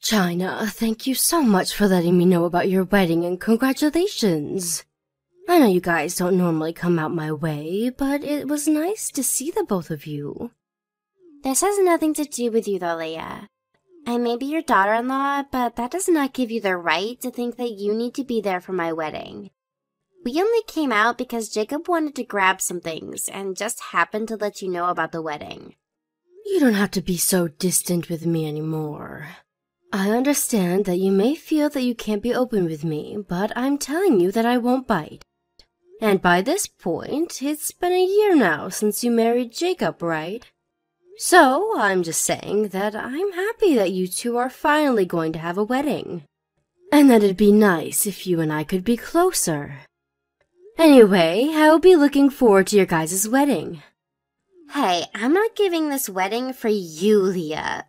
China, thank you so much for letting me know about your wedding and congratulations. I know you guys don't normally come out my way, but it was nice to see the both of you. This has nothing to do with you though, Leia. I may be your daughter-in-law, but that does not give you the right to think that you need to be there for my wedding. We only came out because Jacob wanted to grab some things and just happened to let you know about the wedding. You don't have to be so distant with me anymore. I understand that you may feel that you can't be open with me, but I'm telling you that I won't bite. And by this point, it's been a year now since you married Jacob, right? So, I'm just saying that I'm happy that you two are finally going to have a wedding. And that it'd be nice if you and I could be closer. Anyway, I'll be looking forward to your guys' wedding. Hey, I'm not giving this wedding for you, Leia.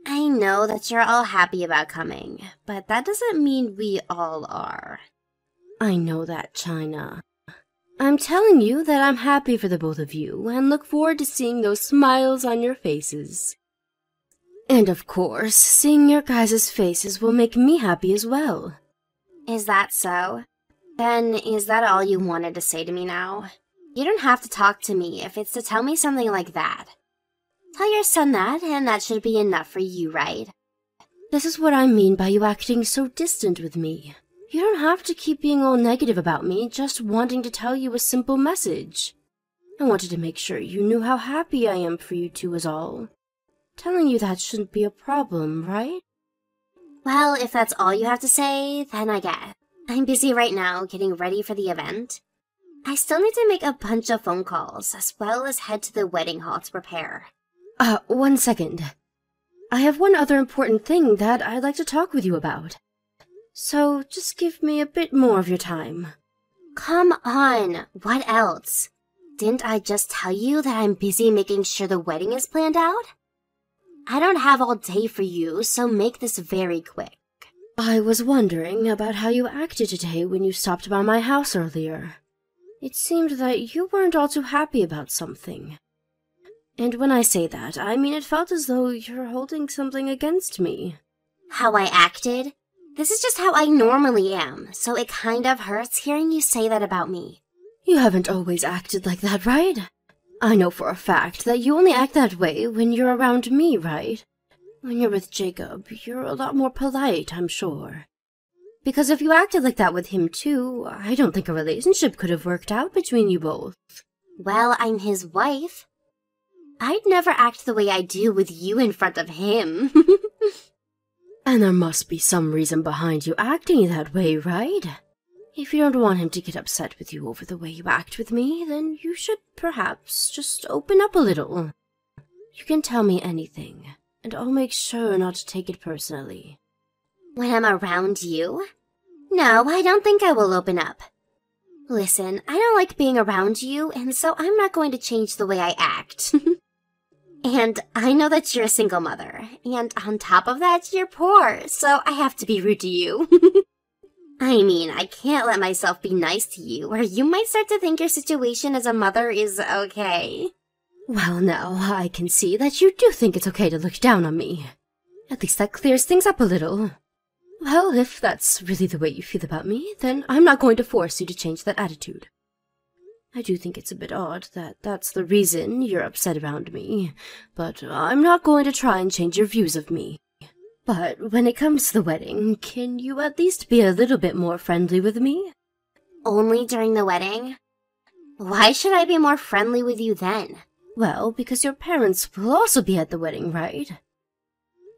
I know that you're all happy about coming, but that doesn't mean we all are. I know that, China. I'm telling you that I'm happy for the both of you and look forward to seeing those smiles on your faces. And of course, seeing your guys' faces will make me happy as well. Is that so? Then is that all you wanted to say to me now? You don't have to talk to me if it's to tell me something like that. Tell your son that, and that should be enough for you, right? This is what I mean by you acting so distant with me. You don't have to keep being all negative about me, just wanting to tell you a simple message. I wanted to make sure you knew how happy I am for you two is all. Telling you that shouldn't be a problem, right? Well, if that's all you have to say, then I guess. I'm busy right now getting ready for the event. I still need to make a bunch of phone calls, as well as head to the wedding hall to prepare. 1 second. I have one other important thing that I'd like to talk with you about. So, just give me a bit more of your time. Come on, what else? Didn't I just tell you that I'm busy making sure the wedding is planned out? I don't have all day for you, so make this very quick. I was wondering about how you acted today when you stopped by my house earlier. It seemed that you weren't all too happy about something. And when I say that, I mean it felt as though you're holding something against me. How I acted? This is just how I normally am, so it kind of hurts hearing you say that about me. You haven't always acted like that, right? I know for a fact that you only act that way when you're around me, right? When you're with Jacob, you're a lot more polite, I'm sure. Because if you acted like that with him too, I don't think a relationship could have worked out between you both. Well, I'm his wife. I'd never act the way I do with you in front of him. And there must be some reason behind you acting that way, right? If you don't want him to get upset with you over the way you act with me, then you should perhaps just open up a little. You can tell me anything, and I'll make sure not to take it personally. When I'm around you? No, I don't think I will open up. Listen, I don't like being around you, and so I'm not going to change the way I act. And I know that you're a single mother, and on top of that, you're poor, so I have to be rude to you. I mean, I can't let myself be nice to you, or you might start to think your situation as a mother is okay. Well, now, I can see that you do think it's okay to look down on me. At least that clears things up a little. Well, if that's really the way you feel about me, then I'm not going to force you to change that attitude. I do think it's a bit odd that that's the reason you're upset around me, but I'm not going to try and change your views of me. But when it comes to the wedding, can you at least be a little bit more friendly with me? Only during the wedding? Why should I be more friendly with you then? Well, because your parents will also be at the wedding, right?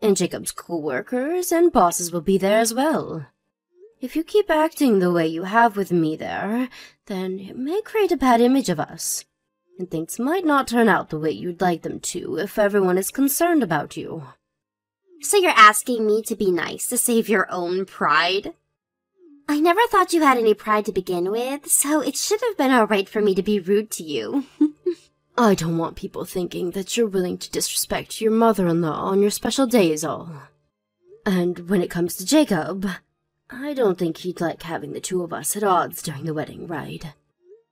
And Jacob's co-workers and bosses will be there as well. If you keep acting the way you have with me there, then it may create a bad image of us. And things might not turn out the way you'd like them to if everyone is concerned about you. So you're asking me to be nice to save your own pride? I never thought you had any pride to begin with, so it should have been alright for me to be rude to you. I don't want people thinking that you're willing to disrespect your mother-in-law on your special day is all. And when it comes to Jacob, I don't think he'd like having the two of us at odds during the wedding, right?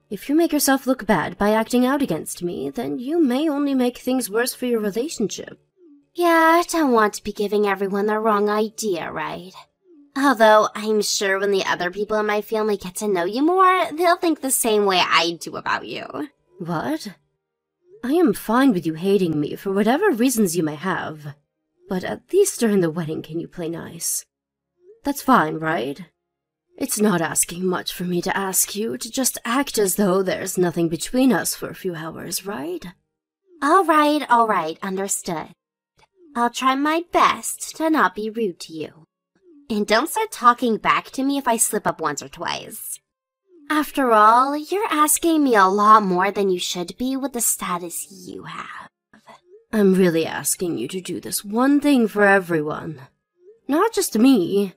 If you make yourself look bad by acting out against me, then you may only make things worse for your relationship. Yeah, I don't want to be giving everyone the wrong idea, right? Although, I'm sure when the other people in my family get to know you more, they'll think the same way I do about you. What? I am fine with you hating me for whatever reasons you may have. But at least during the wedding can you play nice? That's fine, right? It's not asking much for me to ask you to just act as though there's nothing between us for a few hours, right? All right, understood. I'll try my best to not be rude to you. And don't start talking back to me if I slip up once or twice. After all, you're asking me a lot more than you should be with the status you have. I'm really asking you to do this one thing for everyone. Not just me.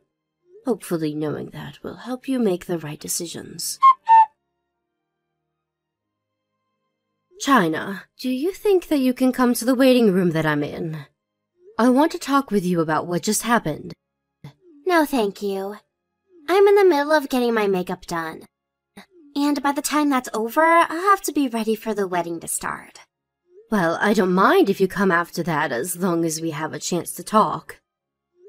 Hopefully knowing that will help you make the right decisions. China, do you think that you can come to the waiting room that I'm in? I want to talk with you about what just happened. No, thank you. I'm in the middle of getting my makeup done. And by the time that's over, I'll have to be ready for the wedding to start. Well, I don't mind if you come after that as long as we have a chance to talk.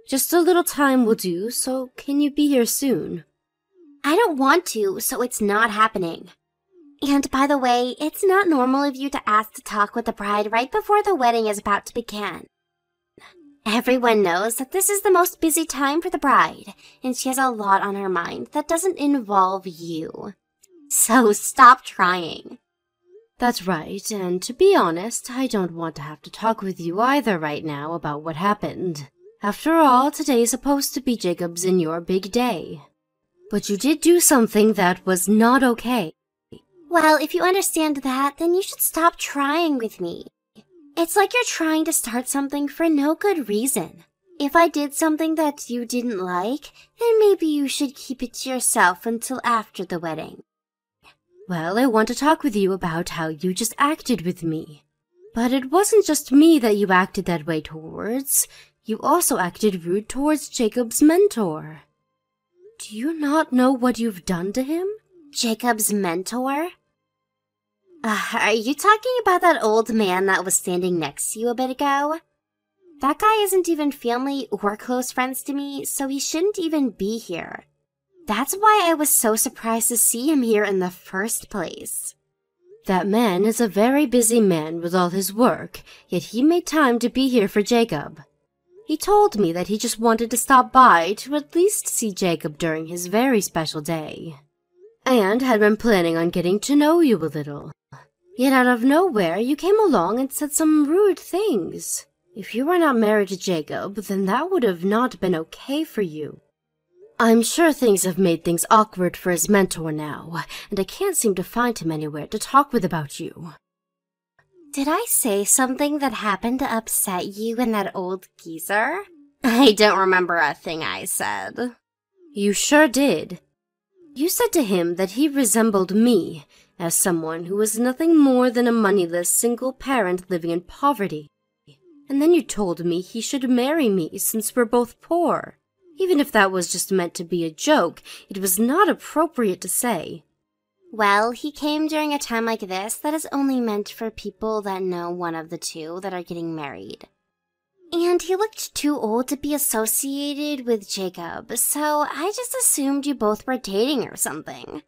Just a little time will do, so can you be here soon? I don't want to, so it's not happening. And by the way, it's not normal of you to ask to talk with the bride right before the wedding is about to begin. Everyone knows that this is the most busy time for the bride, and she has a lot on her mind that doesn't involve you. So stop trying. That's right, and to be honest, I don't want to have to talk with you either right now about what happened. After all, today is supposed to be Jacob's and your big day. But you did do something that was not okay. Well, if you understand that, then you should stop trying with me. It's like you're trying to start something for no good reason. If I did something that you didn't like, then maybe you should keep it to yourself until after the wedding. Well, I want to talk with you about how you just acted with me. But it wasn't just me that you acted that way towards. You also acted rude towards Jacob's mentor. Do you not know what you've done to him? Jacob's mentor? Are you talking about that old man that was standing next to you a bit ago? That guy isn't even family or close friends to me, so he shouldn't even be here. That's why I was so surprised to see him here in the first place. That man is a very busy man with all his work, yet he made time to be here for Jacob. He told me that he just wanted to stop by to at least see Jacob during his very special day, and had been planning on getting to know you a little. Yet out of nowhere, you came along and said some rude things. If you were not married to Jacob, then that would have not been okay for you. I'm sure things have made things awkward for his mentor now, and I can't seem to find him anywhere to talk with about you. Did I say something that happened to upset you and that old geezer? I don't remember a thing I said. You sure did. You said to him that he resembled me, as someone who was nothing more than a moneyless single parent living in poverty. And then you told me he should marry me since we're both poor. Even if that was just meant to be a joke, it was not appropriate to say. Well, he came during a time like this that is only meant for people that know one of the two that are getting married. And he looked too old to be associated with Jacob, so I just assumed you both were dating or something.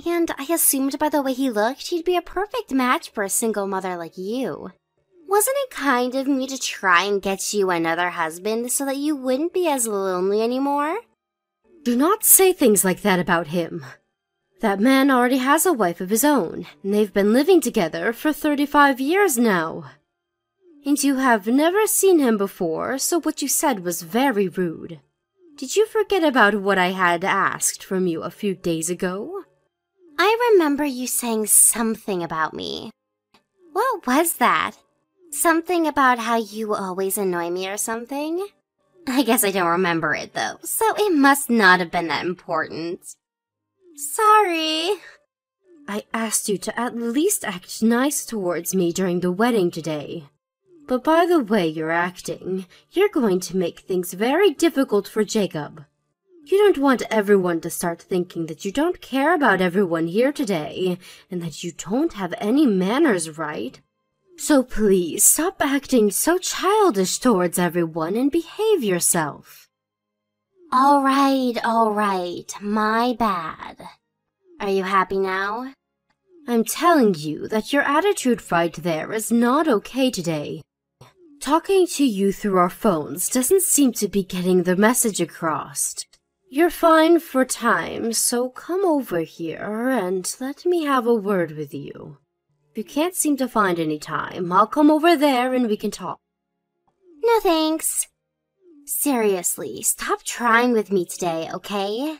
And I assumed by the way he looked, he'd be a perfect match for a single mother like you. Wasn't it kind of me to try and get you another husband so that you wouldn't be as lonely anymore? Do not say things like that about him. That man already has a wife of his own, and they've been living together for 35 years now. And you have never seen him before, so what you said was very rude. Did you forget about what I had asked from you a few days ago? I remember you saying something about me. What was that? Something about how you always annoy me or something? I guess I don't remember it though, so it must not have been that important. Sorry. I asked you to at least act nice towards me during the wedding today. But by the way you're acting, you're going to make things very difficult for Jacob. You don't want everyone to start thinking that you don't care about everyone here today, and that you don't have any manners, right? So please, stop acting so childish towards everyone and behave yourself. All right, my bad. Are you happy now? I'm telling you that your attitude right there is not okay today. Talking to you through our phones doesn't seem to be getting the message across. You're fine for time, so come over here and let me have a word with you. If you can't seem to find any time, I'll come over there and we can talk. No thanks. Seriously, stop trying with me today, okay?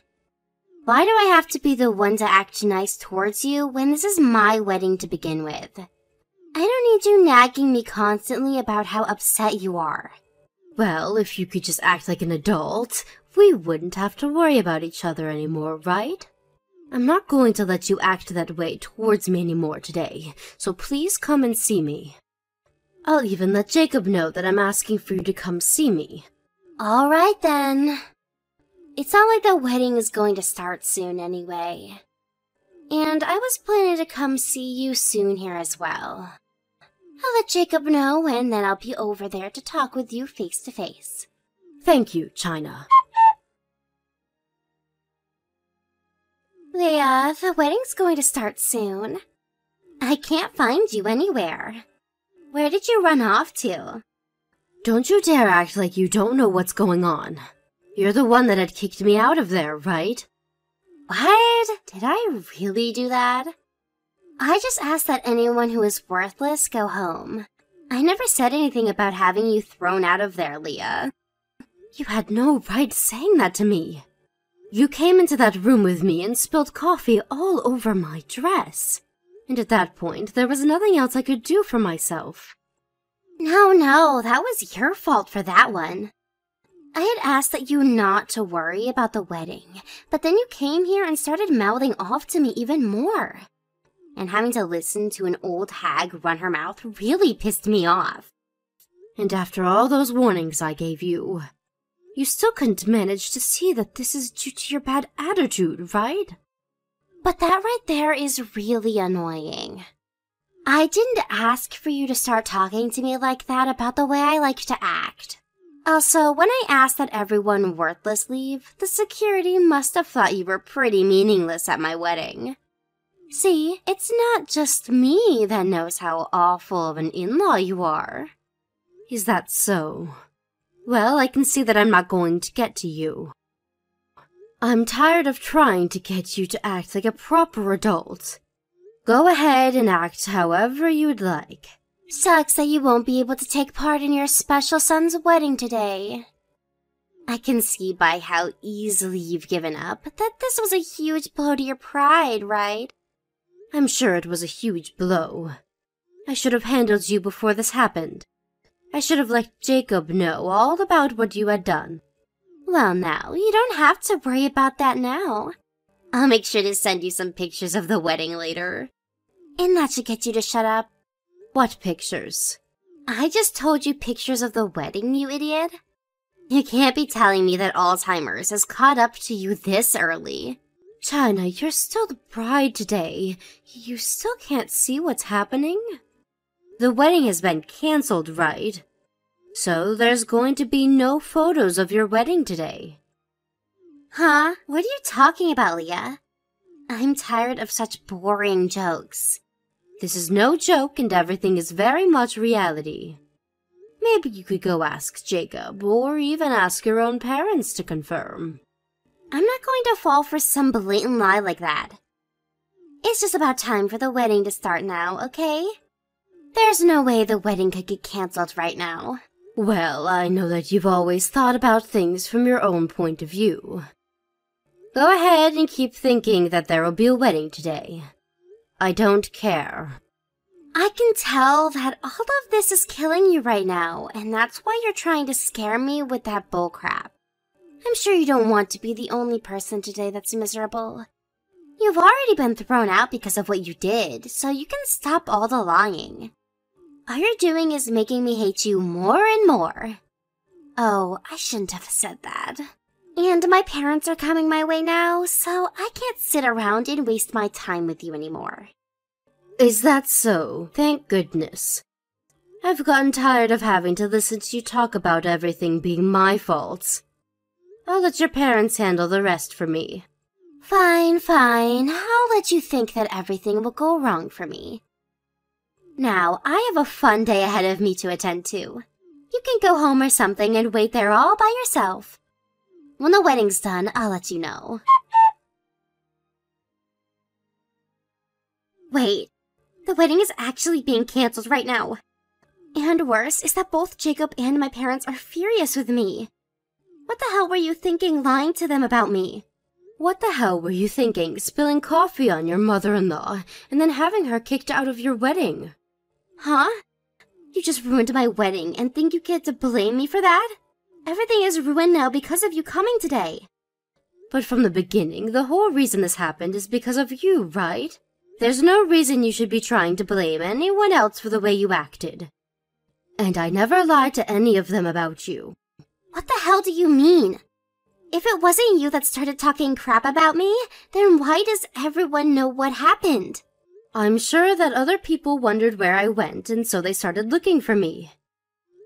Why do I have to be the one to act nice towards you when this is my wedding to begin with? I don't need you nagging me constantly about how upset you are. Well, if you could just act like an adult, we wouldn't have to worry about each other anymore, right? I'm not going to let you act that way towards me anymore today, so please come and see me. I'll even let Jacob know that I'm asking for you to come see me. All right then. It's not like the wedding is going to start soon anyway. And I was planning to come see you soon here as well. I'll let Jacob know, and then I'll be over there to talk with you face to face. Thank you, China. Leah, the wedding's going to start soon. I can't find you anywhere. Where did you run off to? Don't you dare act like you don't know what's going on. You're the one that had kicked me out of there, right? What? Did I really do that? I just asked that anyone who is worthless go home. I never said anything about having you thrown out of there, Leah. You had no right saying that to me. You came into that room with me and spilled coffee all over my dress. And at that point, there was nothing else I could do for myself. No, that was your fault for that one. I had asked that you not to worry about the wedding, but then you came here and started mouthing off to me even more. And having to listen to an old hag run her mouth really pissed me off. And after all those warnings I gave you, you still couldn't manage to see that this is due to your bad attitude, right? But that right there is really annoying. I didn't ask for you to start talking to me like that about the way I like to act. Also, when I asked that everyone worthless leave, the security must have thought you were pretty meaningless at my wedding. See, it's not just me that knows how awful of an in-law you are. Is that so? Well, I can see that I'm not going to get to you. I'm tired of trying to get you to act like a proper adult. Go ahead and act however you'd like. Sucks that you won't be able to take part in your special son's wedding today. I can see by how easily you've given up that this was a huge blow to your pride, right? I'm sure it was a huge blow. I should have handled you before this happened. I should have let Jacob know all about what you had done. Well now, you don't have to worry about that now. I'll make sure to send you some pictures of the wedding later. And that should get you to shut up. What pictures? I just told you pictures of the wedding, you idiot. You can't be telling me that Alzheimer's has caught up to you this early. China, you're still the bride today. You still can't see what's happening? The wedding has been cancelled, right? So there's going to be no photos of your wedding today. Huh? What are you talking about, Leah? I'm tired of such boring jokes. This is no joke and everything is very much reality. Maybe you could go ask Jacob, or even ask your own parents to confirm. I'm not going to fall for some blatant lie like that. It's just about time for the wedding to start now, okay? There's no way the wedding could get cancelled right now. Well, I know that you've always thought about things from your own point of view. Go ahead and keep thinking that there will be a wedding today. I don't care. I can tell that all of this is killing you right now, and that's why you're trying to scare me with that bullcrap. I'm sure you don't want to be the only person today that's miserable. You've already been thrown out because of what you did, so you can stop all the lying. All you're doing is making me hate you more and more. Oh, I shouldn't have said that. And my parents are coming my way now, so I can't sit around and waste my time with you anymore. Is that so? Thank goodness. I've gotten tired of having to listen to you talk about everything being my fault. I'll let your parents handle the rest for me. Fine, fine. I'll let you think that everything will go wrong for me. Now, I have a fun day ahead of me to attend to. You can go home or something and wait there all by yourself. When the wedding's done, I'll let you know. Wait, the wedding is actually being canceled right now. And worse is that both Jacob and my parents are furious with me. What the hell were you thinking lying to them about me? What the hell were you thinking spilling coffee on your mother-in-law and then having her kicked out of your wedding? Huh? You just ruined my wedding and think you get to blame me for that? Everything is ruined now because of you coming today. But from the beginning, the whole reason this happened is because of you, right? There's no reason you should be trying to blame anyone else for the way you acted. And I never lied to any of them about you. What the hell do you mean? If it wasn't you that started talking crap about me, then why does everyone know what happened? I'm sure that other people wondered where I went, and so they started looking for me.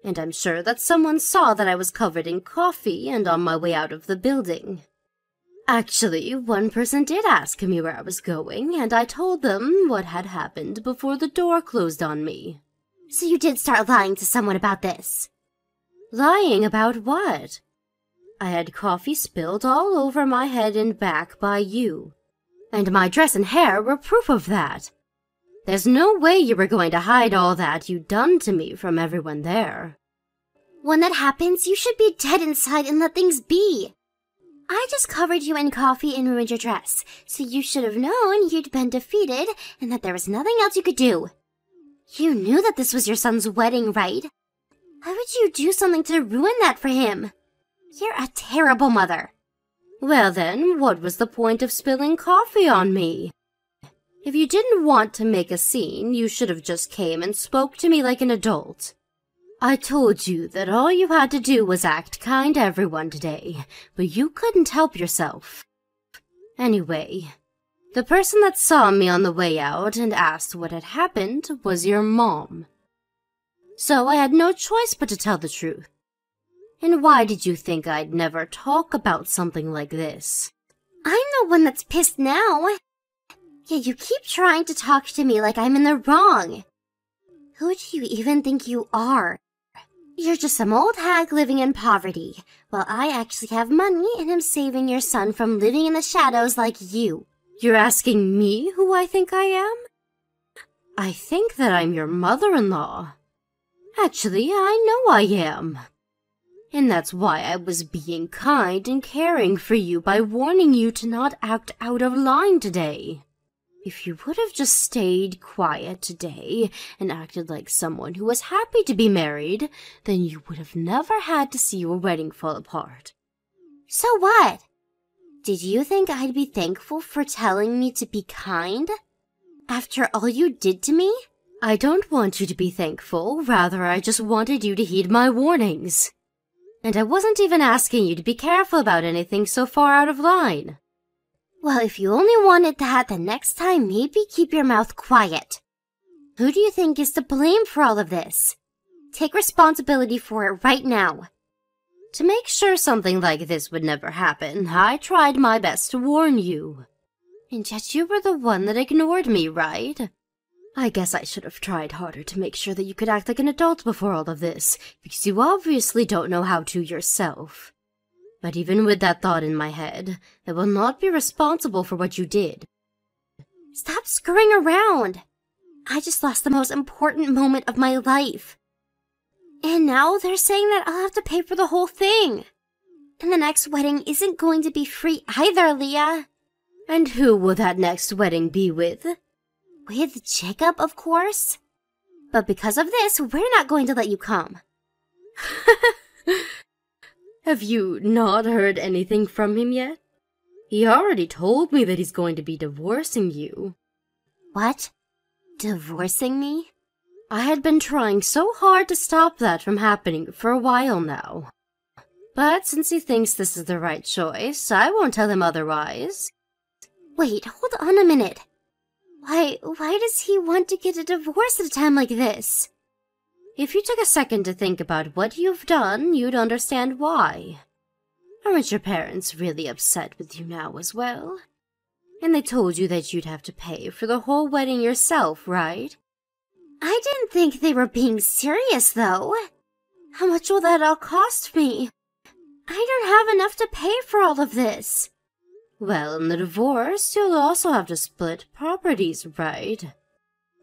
And I'm sure that someone saw that I was covered in coffee and on my way out of the building. Actually, one person did ask me where I was going, and I told them what had happened before the door closed on me. So you did start lying to someone about this? Lying about what? I had coffee spilled all over my head and back by you. And my dress and hair were proof of that. There's no way you were going to hide all that you'd done to me from everyone there. When that happens, you should be dead inside and let things be. I just covered you in coffee and ruined your dress, so you should have known you'd been defeated and that there was nothing else you could do. You knew that this was your son's wedding, right? Why would you do something to ruin that for him? You're a terrible mother. Well then, what was the point of spilling coffee on me? If you didn't want to make a scene, you should have just came and spoke to me like an adult. I told you that all you had to do was act kind to everyone today, but you couldn't help yourself. Anyway, the person that saw me on the way out and asked what had happened was your mom. So I had no choice but to tell the truth. And why did you think I'd never talk about something like this? I'm the one that's pissed now. Yet you keep trying to talk to me like I'm in the wrong. Who do you even think you are? You're just some old hag living in poverty, while I actually have money and am saving your son from living in the shadows like you. You're asking me who I think I am? I think that I'm your mother-in-law. Actually, I know I am. And that's why I was being kind and caring for you by warning you to not act out of line today. If you would have just stayed quiet today and acted like someone who was happy to be married, then you would have never had to see your wedding fall apart. So what? Did you think I'd be thankful for telling me to be kind? After all you did to me? I don't want you to be thankful, rather I just wanted you to heed my warnings. And I wasn't even asking you to be careful about anything so far out of line. Well, if you only wanted that, then next time maybe keep your mouth quiet. Who do you think is to blame for all of this? Take responsibility for it right now. To make sure something like this would never happen, I tried my best to warn you. And yet you were the one that ignored me, right? I guess I should have tried harder to make sure that you could act like an adult before all of this, because you obviously don't know how to yourself. But even with that thought in my head, I will not be responsible for what you did. Stop screwing around! I just lost the most important moment of my life. And now they're saying that I'll have to pay for the whole thing. And the next wedding isn't going to be free either, Leah. And who will that next wedding be with? With Jacob, of course. But because of this, we're not going to let you come. Have you not heard anything from him yet? He already told me that he's going to be divorcing you. What? Divorcing me? I had been trying so hard to stop that from happening for a while now. But since he thinks this is the right choice, I won't tell him otherwise. Wait, hold on a minute. Why does he want to get a divorce at a time like this? If you took a second to think about what you've done, you'd understand why. Aren't your parents really upset with you now as well? And they told you that you'd have to pay for the whole wedding yourself, right? I didn't think they were being serious, though. How much will that all cost me? I don't have enough to pay for all of this. Well, in the divorce, you'll also have to split properties, right?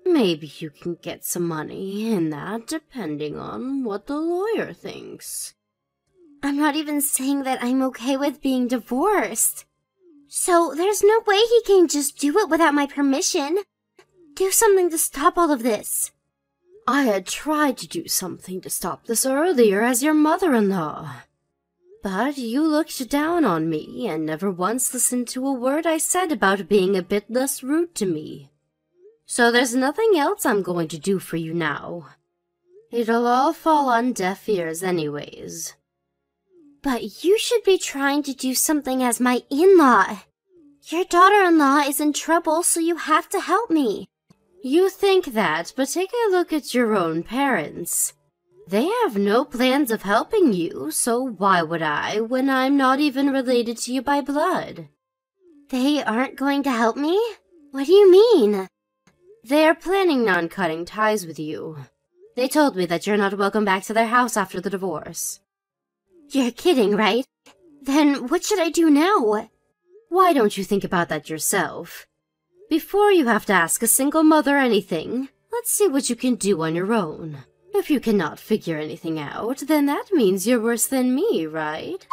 Maybe you can get some money in that, depending on what the lawyer thinks. I'm not even saying that I'm okay with being divorced. So there's no way he can just do it without my permission. Do something to stop all of this. I had tried to do something to stop this earlier as your mother-in-law. But you looked down on me and never once listened to a word I said about being a bit less rude to me. So there's nothing else I'm going to do for you now. It'll all fall on deaf ears anyways. But you should be trying to do something as my in-law. Your daughter-in-law is in trouble, so you have to help me. You think that, but take a look at your own parents. They have no plans of helping you, so why would I, when I'm not even related to you by blood? They aren't going to help me? What do you mean? They are planning on cutting ties with you. They told me that you're not welcome back to their house after the divorce. You're kidding, right? Then what should I do now? Why don't you think about that yourself? Before you have to ask a single mother anything, let's see what you can do on your own. If you cannot figure anything out, then that means you're worse than me, right?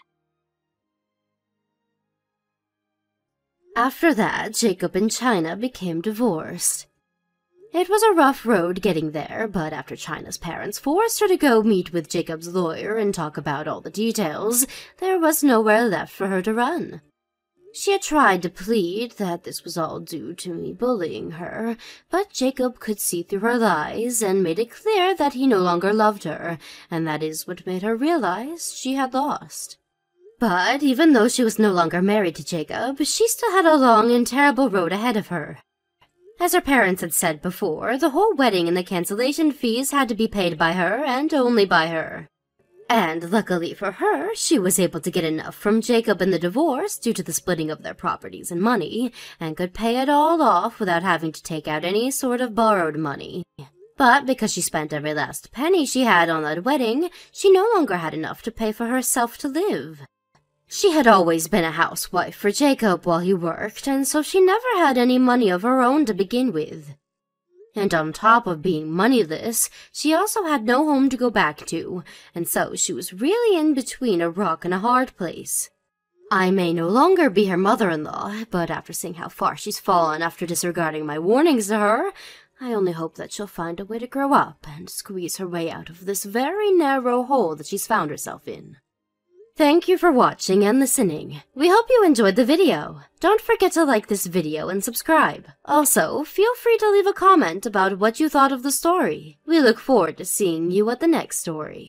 After that, Jacob and China became divorced. It was a rough road getting there, but after China's parents forced her to go meet with Jacob's lawyer and talk about all the details, there was nowhere left for her to run. She had tried to plead that this was all due to me bullying her, but Jacob could see through her lies and made it clear that he no longer loved her, and that is what made her realize she had lost. But even though she was no longer married to Jacob, she still had a long and terrible road ahead of her. As her parents had said before, the whole wedding and the cancellation fees had to be paid by her and only by her. And luckily for her, she was able to get enough from Jacob in the divorce due to the splitting of their properties and money, and could pay it all off without having to take out any sort of borrowed money. But because she spent every last penny she had on that wedding, she no longer had enough to pay for herself to live. She had always been a housewife for Jacob while he worked, and so she never had any money of her own to begin with. And on top of being moneyless, she also had no home to go back to, and so she was really in between a rock and a hard place. I may no longer be her mother-in-law, but after seeing how far she's fallen after disregarding my warnings to her, I only hope that she'll find a way to grow up and squeeze her way out of this very narrow hole that she's found herself in. Thank you for watching and listening. We hope you enjoyed the video. Don't forget to like this video and subscribe. Also, feel free to leave a comment about what you thought of the story. We look forward to seeing you at the next story.